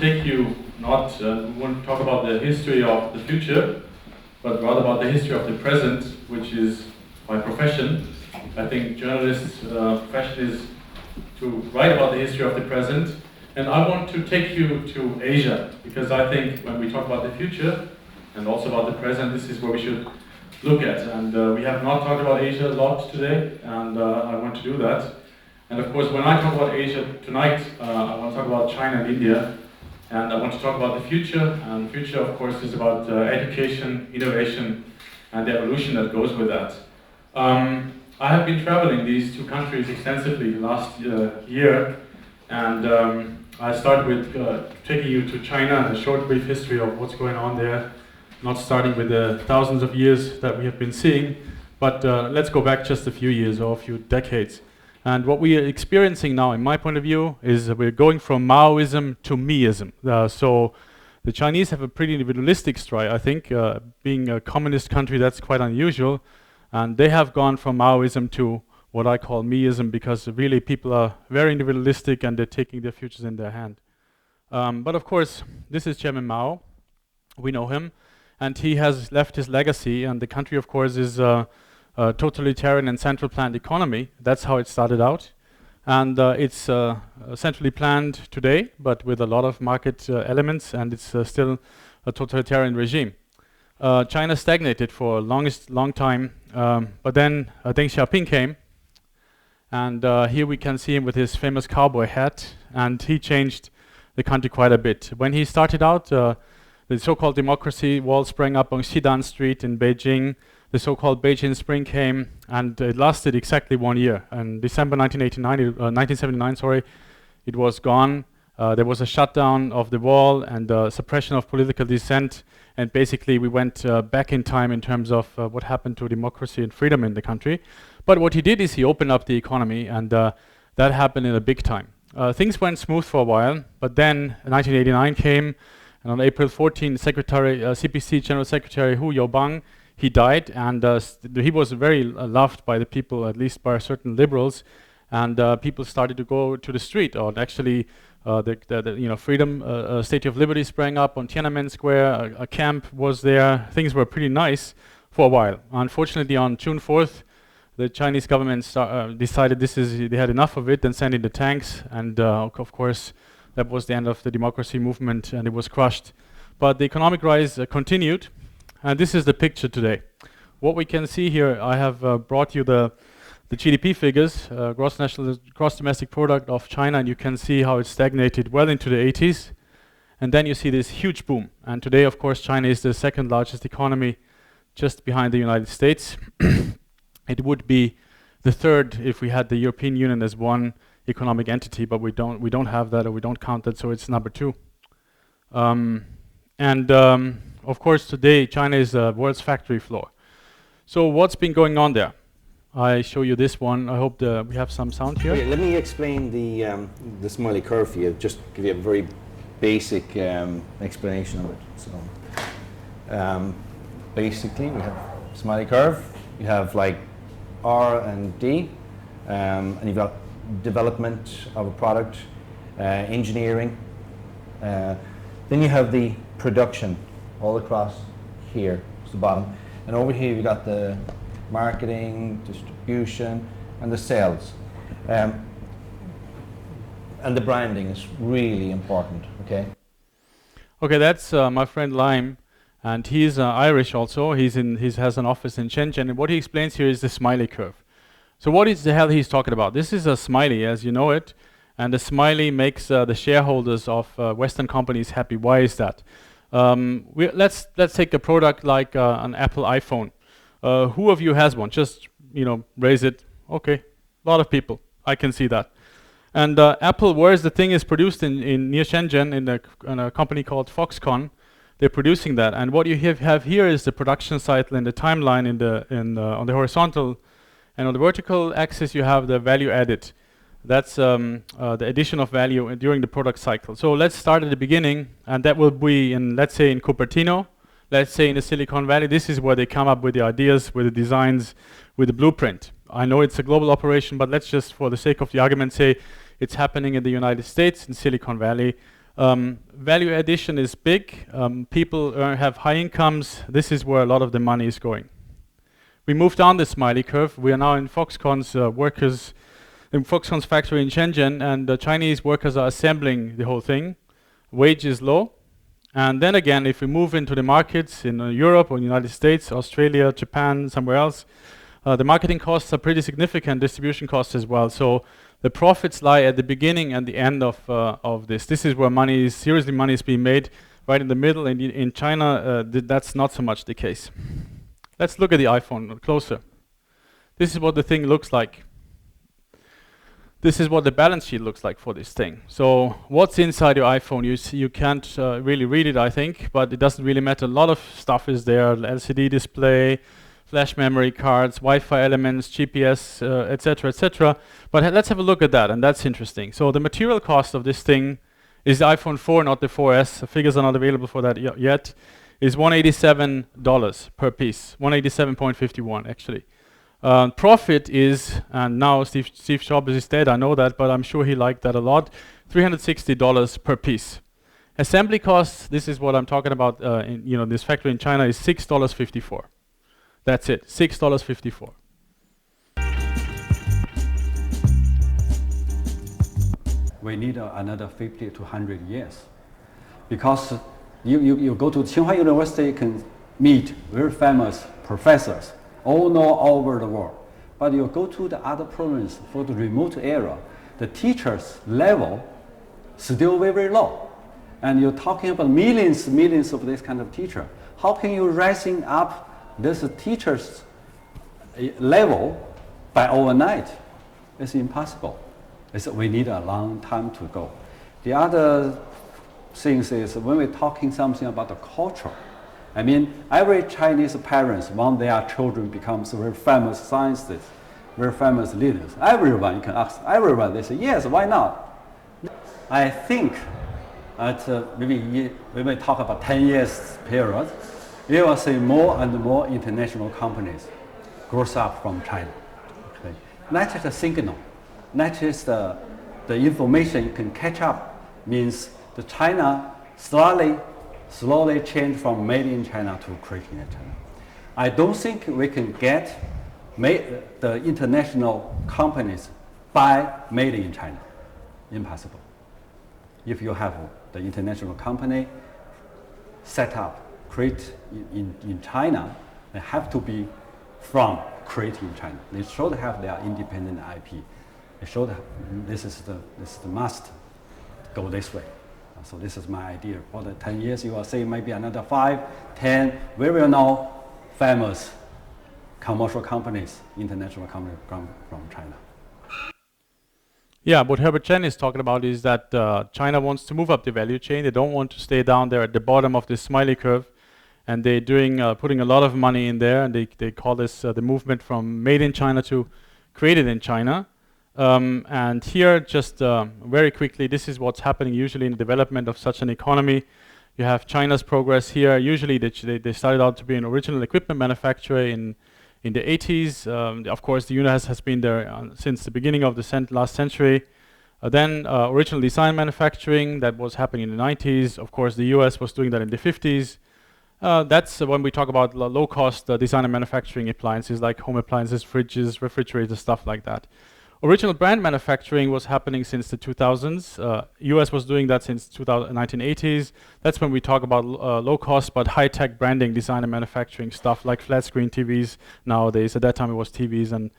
take you not, we want to talk about the history of the future, but rather about the history of the present, which is my profession. I think journalists' profession is to write about the history of the present. And I want to take you to Asia, because I think when we talk about the future, and also about the present, this is where we should look at. And we have not talked about Asia a lot today, and I want to do that. And of course, when I talk about Asia tonight, I want to talk about China and India, and I want to talk about the future. And the future, of course, is about education, innovation, and the evolution that goes with that. I have been traveling these two countries extensively last year, and I start with taking you to China and a short brief history of what's going on there, not starting with the thousands of years that we have been seeing, but let's go back just a few years or a few decades. And what we are experiencing now, in my point of view, is we're going from Maoism to meism. So the Chinese have a pretty individualistic stride, I think. Being a communist country, that's quite unusual. And they have gone from Maoism to what I call meism, because really people are very individualistic and they're taking their futures in their hand. But of course, this is Chairman Mao. We know him. And he has left his legacy, and the country, of course, is a totalitarian and central planned economy. That's how it started out. And it's centrally planned today, but with a lot of market elements, and it's still a totalitarian regime. China stagnated for a long time, but then Deng Xiaoping came, and here we can see him with his famous cowboy hat, and he changed the country quite a bit. When he started out, the so-called democracy wall sprang up on Xidan Street in Beijing. The so-called Beijing Spring came, and it lasted exactly 1 year. In December 1979, it was gone. There was a shutdown of the wall and suppression of political dissent, and basically we went back in time in terms of what happened to democracy and freedom in the country. But what he did is he opened up the economy, and that happened in a big time. Things went smooth for a while, but then 1989 came, and on April 14, CPC General Secretary Hu Yaobang, he died, and he was very loved by the people, at least by certain liberals, and people started to go to the street. Or actually, the freedom, Statue of Liberty sprang up on Tiananmen Square. A camp was there. Things were pretty nice for a while. Unfortunately, on June 4th, the Chinese government decided they had enough of it and sent in the tanks, and of course, that was the end of the democracy movement, and it was crushed. But the economic rise continued, and this is the picture today. What we can see here, I have brought you the GDP figures, gross domestic product of China, and you can see how it stagnated well into the 80s. And then you see this huge boom. And today, of course, China is the second largest economy, just behind the United States. It would be the third if we had the European Union as one economic entity, but we don't have that, or we don't count that, so it's number 2. Of course, today China is the world's factory floor. So what's been going on there? I show you this one. I hope we have some sound here. Okay, let me explain the Smiley Curve for you. Just give you a very basic explanation of it. So, basically, we have Smiley Curve. You have like R and D, and you've got development of a product, engineering. Then you have the production all across here, to the bottom. And over here you got the marketing, distribution, and the sales. And the branding is really important, okay? Okay, that's my friend Lime, and he's Irish also. He has an office in Shenzhen, and what he explains here is the Smiley Curve. So what is the hell he's talking about? This is a smiley, as you know it, and the smiley makes the shareholders of Western companies happy. Why is that? Let's take a product like an Apple iPhone. Who of you has one? Just raise it. Okay, a lot of people. I can see that. And Apple, whereas the thing is produced in near Shenzhen in a company called Foxconn, they're producing that. And what you have here is the production cycle and the timeline on the horizontal. And on the vertical axis, you have the value added. That's the addition of value during the product cycle. So let's start at the beginning, and that will be let's say in Cupertino, let's say in the Silicon Valley. This is where they come up with the ideas, with the designs, with the blueprint. I know it's a global operation, but let's just, for the sake of the argument, say it's happening in the United States, in Silicon Valley. Value addition is big. People have high incomes. This is where a lot of the money is going. We moved on the Smiley Curve. We are now in Foxconn's Foxconn's factory in Shenzhen, and the Chinese workers are assembling the whole thing. Wage is low. And then again, if we move into the markets in Europe or United States, Australia, Japan, somewhere else, the marketing costs are pretty significant, distribution costs as well. So the profits lie at the beginning and the end of this. This is where seriously money is being made, right in the middle. And in China, that's not so much the case. Let's look at the iPhone closer. This is what the thing looks like. This is what the balance sheet looks like for this thing. So what's inside your iPhone? You can't really read it, I think, but it doesn't really matter. A lot of stuff is there: LCD display, flash memory cards, Wi-Fi elements, GPS, etc., etc. But let's have a look at that, and that's interesting. So the material cost of this thing is the iPhone 4, not the 4S. The figures are not available for that yet. Is $187 per piece, 187.51 actually. Profit is, and now Steve Jobs is dead, I know that, but I'm sure he liked that a lot, $360 per piece. Assembly costs, this is what I'm talking about in this factory in China, is $6.54. That's it, $6.54. We need another 50 to 100 years. Because you go to Tsinghua University, you can meet very famous professors all over the world. But you go to the other province for the remote area, the teachers' level still very low. And you're talking about millions of this kind of teacher. How can you rising up this teacher's level by overnight? It's impossible. We need a long time to go. The other things is when we're talking something about the culture. I mean, every Chinese parents want their children becomes very famous scientists, very famous leaders. Everyone, you can ask everyone, they say, yes, why not? I think at maybe when we talk about 10 years period, you will see more and more international companies grows up from China. Okay. That is a signal. That is the information you can catch up, means the China slowly change from made in China to created in China. I don't think we can get the international companies by made in China. Impossible. If you have the international company set up, create in China, they have to be from created in China. They should have their independent IP. They should have, this is the must go this way. So this is my idea. For the 10 years, you will see maybe another 5, 10, we will know famous commercial companies, international companies come from China. Yeah, what Herbert Chen is talking about is that China wants to move up the value chain. They don't want to stay down there at the bottom of this Smiley Curve. And they're putting a lot of money in there, and they call this the movement from made in China to created in China. And here, just very quickly, this is what's happening usually in the development of such an economy. You have China's progress here. Usually they started out to be an original equipment manufacturer in the 80s. Of course, the US has been there since the beginning of the last century. Then original design manufacturing, that was happening in the 90s. Of course, the US was doing that in the 50s. That's when we talk about low-cost design and manufacturing appliances like home appliances, fridges, refrigerators, stuff like that. Original brand manufacturing was happening since the 2000s. US was doing that since 1980s. That's when we talk about low-cost but high-tech branding, design and manufacturing stuff like flat-screen TVs nowadays. At that time it was TVs and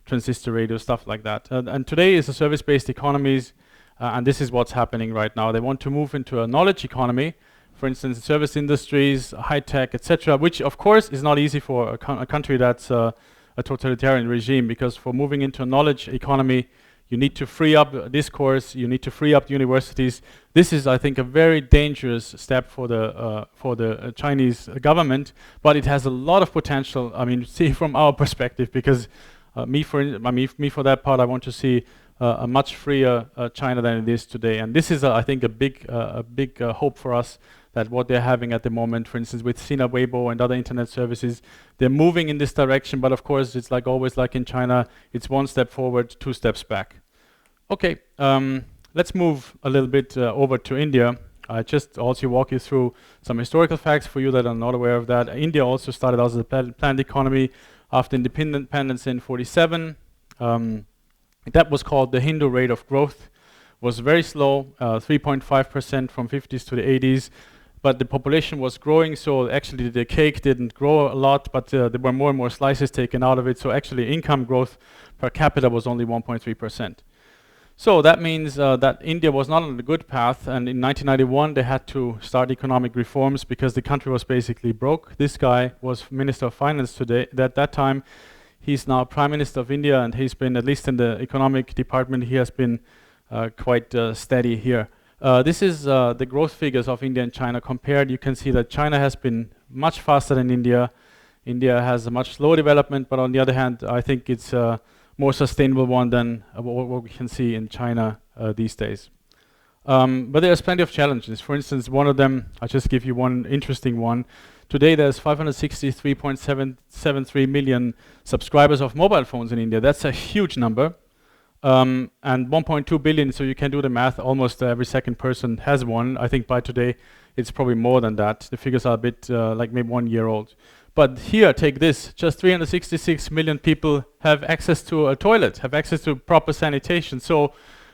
transistor radio, stuff like that. And today is a service-based economies, and this is what's happening right now. They want to move into a knowledge economy, for instance, service industries, high-tech, etc., which of course is not easy for a country that's a totalitarian regime, because for moving into a knowledge economy, you need to free up discourse, you need to free up universities. This is, I think, a very dangerous step for the Chinese government, but it has a lot of potential. I mean, see from our perspective, because me for that part, I want to see a much freer China than it is today, and this is, I think, a big hope for us. That what they're having at the moment, for instance, with Sina Weibo and other internet services, they're moving in this direction, but of course, it's like always like in China, it's one step forward, 2 steps back. Okay, let's move a little bit over to India. I just also walk you through some historical facts for you that are not aware of that. India also started out as a planned economy after independence in 47. That was called the Hindu rate of growth. Was very slow, 3.5% from 50s to the 80s. But the population was growing, so actually the cake didn't grow a lot, but there were more and more slices taken out of it. So actually income growth per capita was only 1.3%. So that means that India was not on a good path, and in 1991 they had to start economic reforms because the country was basically broke. This guy was Minister of Finance today. At that time, he's now Prime Minister of India, and he's been, at least in the economic department, he has been quite steady here. This is the growth figures of India and China compared. You can see that China has been much faster than India. India has a much slower development, but on the other hand, I think it's a more sustainable one than what we can see in China these days. But there's plenty of challenges. For instance, one of them, I'll just give you one interesting one. Today there's 563.73 million subscribers of mobile phones in India. That's a huge number. And 1.2 billion, so you can do the math, almost every second person has one. I think by today it's probably more than that. The figures are a bit like maybe 1 year old. But here, take this, just 366 million people have access to a toilet, have access to proper sanitation. So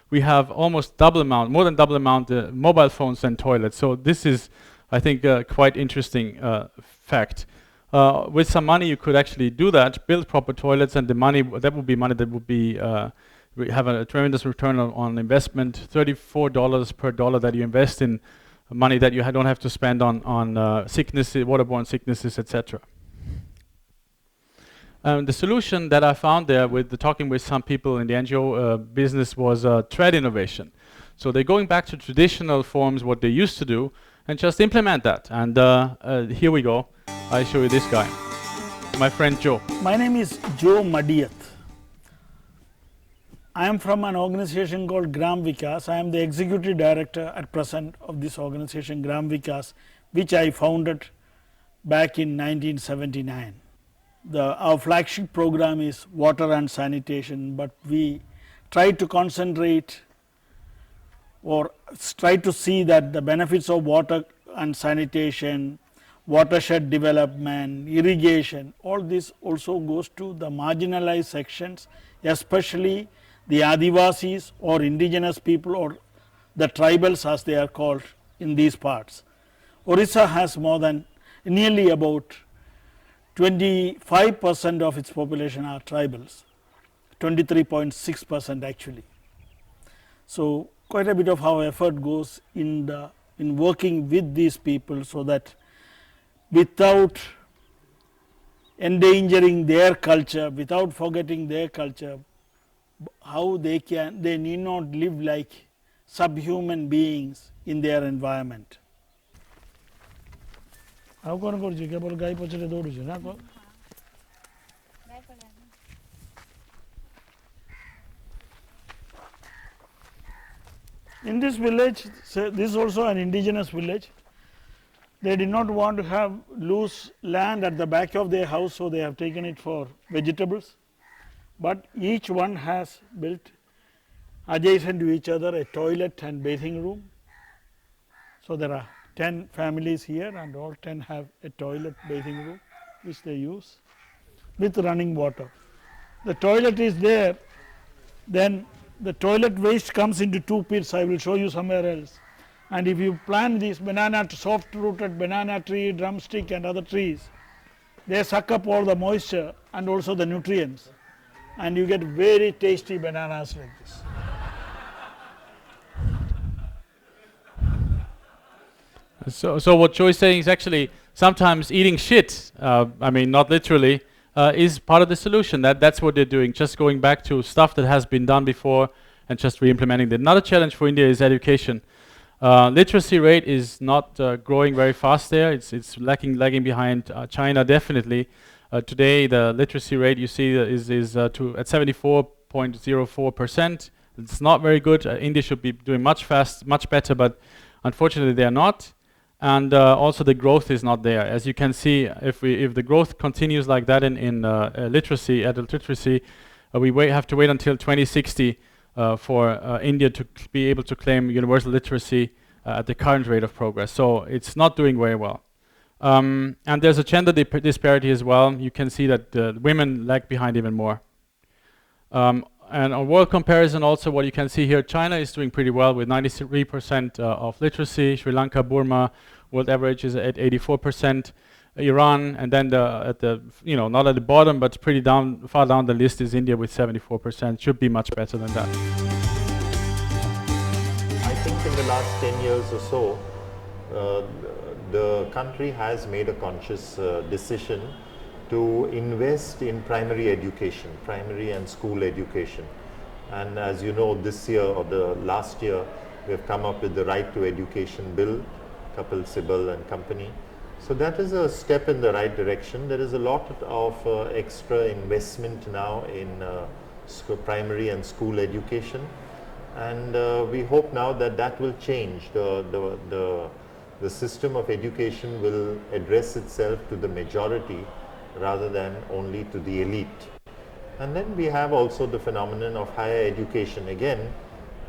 we have almost double amount, more than double amount mobile phones than toilets. So this is, I think, a quite interesting fact. With some money you could actually do that, build proper toilets, and the money, that would be money that would be we have a tremendous return on investment, $34 per dollar that you invest in money that you don't have to spend on sicknesses, waterborne sicknesses, etc. The solution that I found there with talking with some people in the NGO business was thread innovation. So they're going back to traditional forms, what they used to do, and just implement that. And here we go. I show you this guy, my friend Joe. My name is Joe Madiyat. I am from an organization called Gram Vikas. I am the executive director at present of this organization, Gram Vikas, which I founded back in 1979. Our flagship program is water and sanitation, but we try to concentrate or try to see that the benefits of water and sanitation, watershed development, irrigation, all this also goes to the marginalized sections, especially the Adivasis or indigenous people or the tribals as they are called in these parts. Orissa has nearly about 25% of its population are tribals, 23.6% actually. So quite a bit of our effort goes in working with these people so that without endangering their culture, without forgetting their culture, how they need not live like subhuman beings in their environment. How can you do that? In this village, this is also an indigenous village. They did not want to have loose land at the back of their house, so they have taken it for vegetables. But each one has built adjacent to each other a toilet and bathing room. So there are 10 families here, and all 10 have a toilet bathing room which they use with running water. The toilet is there, then the toilet waste comes into 2 pits. I will show you somewhere else. And if you plant these soft rooted banana tree, drumstick and other trees, they suck up all the moisture and also the nutrients, and you get very tasty bananas like this. So what Joe is saying is actually sometimes eating shit, I mean not literally, is part of the solution. That's what they're doing, just going back to stuff that has been done before and just re-implementing it. Another challenge for India is education. Literacy rate is not growing very fast there. It's lagging behind China definitely. Today the literacy rate you see is at 74.04%. It's not very good. India should be doing much better, but unfortunately they are not. And also the growth is not there. As you can see, if the growth continues like that in literacy, adult literacy, we have to wait until 2060 for India to be able to claim universal literacy at the current rate of progress. So it's not doing very well. And there's a gender disparity as well. You can see that the women lag behind even more. And on world comparison also, what you can see here, China is doing pretty well with 93% of literacy. Sri Lanka, Burma, world average is at 84%. Iran, and then not at the bottom, but pretty far down the list is India with 74%. Should be much better than that. I think in the last 10 years or so, the country has made a conscious decision to invest in primary education, primary and school education. And as you know, this year or the last year, we have come up with the Right to Education Bill, Kapil Sibal and company. So that is a step in the right direction. There is a lot of extra investment now in primary and school education, and we hope now that that will change. The system of education will address itself to the majority rather than only to the elite. And then we have also the phenomenon of higher education. Again,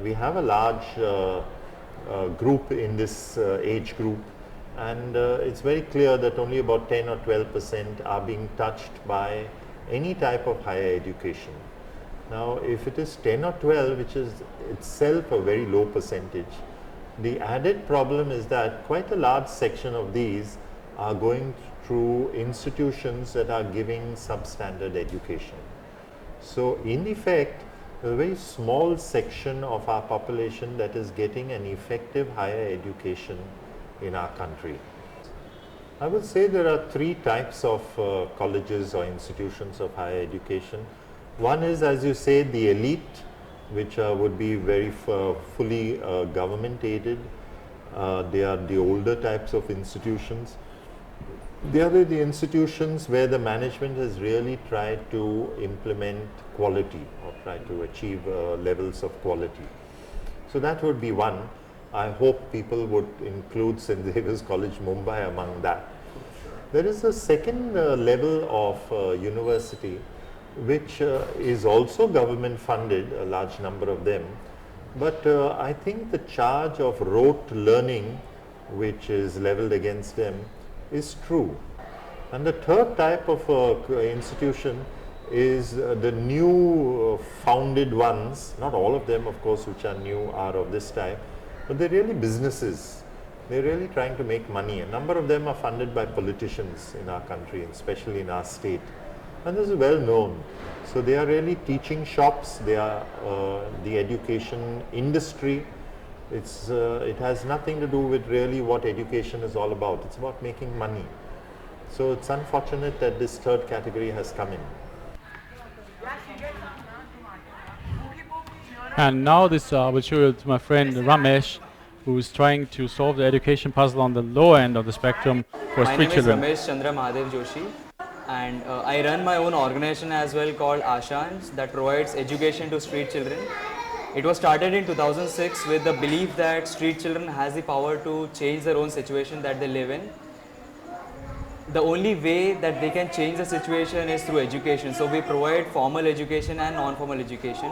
we have a large group in this age group, and it's very clear that only about 10 or 12% are being touched by any type of higher education. Now, if it is 10 or 12, which is itself a very low percentage, the added problem is that quite a large section of these are going through institutions that are giving substandard education. So in effect, a very small section of our population that is getting an effective higher education in our country. I would say there are three types of colleges or institutions of higher education. One is, as you say, the elite, which would be very fully government aided. They are the older types of institutions. They are the institutions where the management has really tried to implement quality or try to achieve levels of quality. So that would be one. I hope people would include St. Xavier's College, Mumbai among that. There is a second level of university which is also government funded, a large number of them, but I think the charge of rote learning which is leveled against them is true. And the third type of institution is the new founded ones, not all of them of course which are new are of this type, but they're really businesses. They're really trying to make money. A number of them are funded by politicians in our country, especially in our state. And this is well known. So they are really teaching shops, they are the education industry. It has nothing to do with really what education is all about. It's about making money. So it's unfortunate that this third category has come in. And now this I will show you to my friend Ramesh, who is trying to solve the education puzzle on the lower end of the spectrum for street children. My name is Ramesh Chandra Mahadev Joshi, and I run my own organization as well called Ashans that provides education to street children. It was started in 2006 with the belief that street children has the power to change their own situation that they live in. The only way that they can change the situation is through education. So we provide formal education and non-formal education.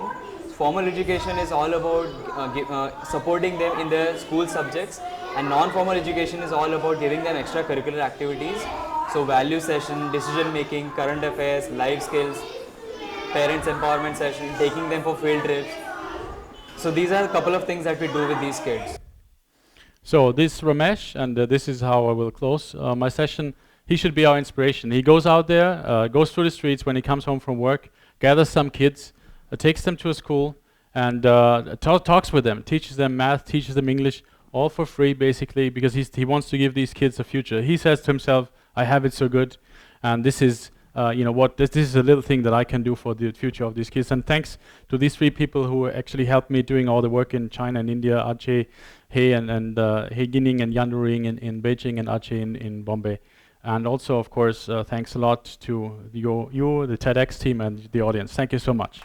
Formal education is all about supporting them in their school subjects, and non-formal education is all about giving them extracurricular activities. So value session, decision making, current affairs, life skills, parents empowerment session, taking them for field trips. So these are a couple of things that we do with these kids. So this Ramesh, and this is how I will close my session. He should be our inspiration. He goes out there, goes through the streets when he comes home from work, gathers some kids, takes them to a school, and talks with them, teaches them math, teaches them English, all for free basically, because he wants to give these kids a future. He says to himself, I have it so good, and this is this is a little thing that I can do for the future of these kids. And thanks to these three people who actually helped me doing all the work in China and India, Ajay, He and He Gining and Yanduring in Beijing, and Ajay in Bombay. And also, of course, thanks a lot to you, the TEDx team and the audience. Thank you so much.